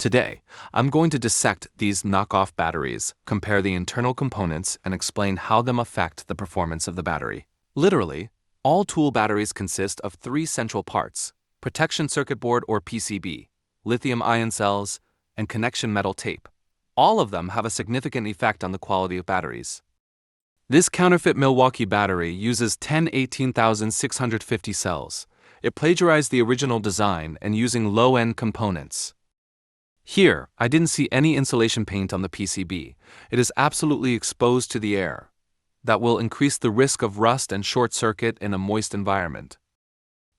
Today, I'm going to dissect these knockoff batteries, compare the internal components, and explain how them affect the performance of the battery. Literally, all tool batteries consist of three central parts: protection circuit board or PCB, lithium-ion cells, and connection metal tape. All of them have a significant effect on the quality of batteries. This counterfeit Milwaukee battery uses 10 18,650 cells. It plagiarized the original design and using low-end components. Here, I didn't see any insulation paint on the PCB. It is absolutely exposed to the air. That will increase the risk of rust and short circuit in a moist environment.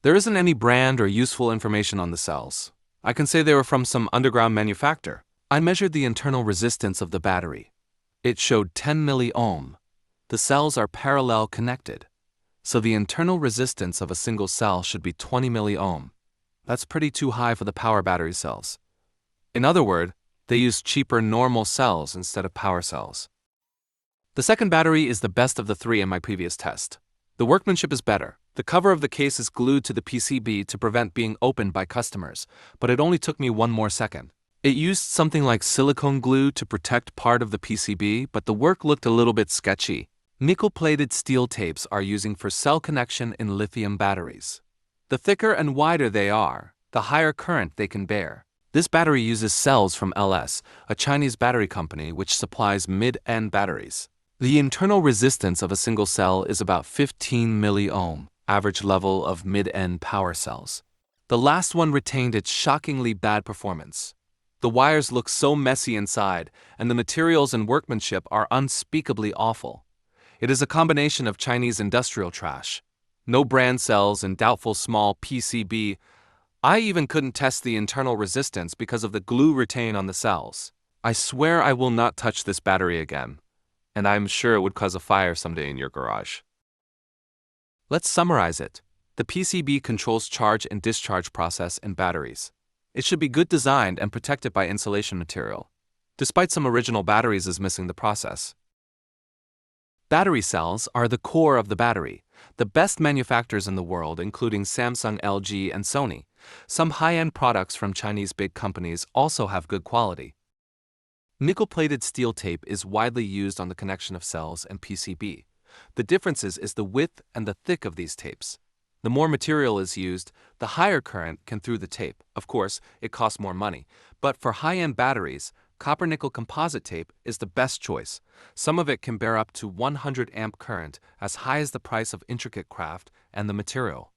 There isn't any brand or useful information on the cells. I can say they were from some underground manufacturer. I measured the internal resistance of the battery. It showed 10 milliohm. The cells are parallel connected, so the internal resistance of a single cell should be 20 milliohm. That's pretty too high for the power battery cells. In other words, they use cheaper normal cells instead of power cells. The second battery is the best of the three in my previous test. The workmanship is better. The cover of the case is glued to the PCB to prevent being opened by customers, but it only took me one more second. It used something like silicone glue to protect part of the PCB, but the work looked a little bit sketchy. Nickel-plated steel tapes are using for cell connection in lithium batteries. The thicker and wider they are, the higher current they can bear. This battery uses cells from LS, a Chinese battery company which supplies mid-end batteries. The internal resistance of a single cell is about 15 milliohm, average level of mid-end power cells. The last one retained its shockingly bad performance. The wires look so messy inside, and the materials and workmanship are unspeakably awful. It is a combination of Chinese industrial trash. No brand cells and doubtful small PCB. I even couldn't test the internal resistance because of the glue retained on the cells. I swear I will not touch this battery again, and I'm sure it would cause a fire someday in your garage. Let's summarize it. The PCB controls charge and discharge process in batteries. It should be good designed and protected by insulation material, despite some original batteries is missing the process. Battery cells are the core of the battery. The best manufacturers in the world, including Samsung, LG, and Sony. Some high-end products from Chinese big companies also have good quality. Nickel-plated steel tape is widely used on the connection of cells and PCB. The differences is the width and the thick of these tapes. The more material is used, the higher current can through the tape. Of course, it costs more money. But for high-end batteries, copper-nickel composite tape is the best choice. Some of it can bear up to 100 amp current, as high as the price of intricate craft and the material.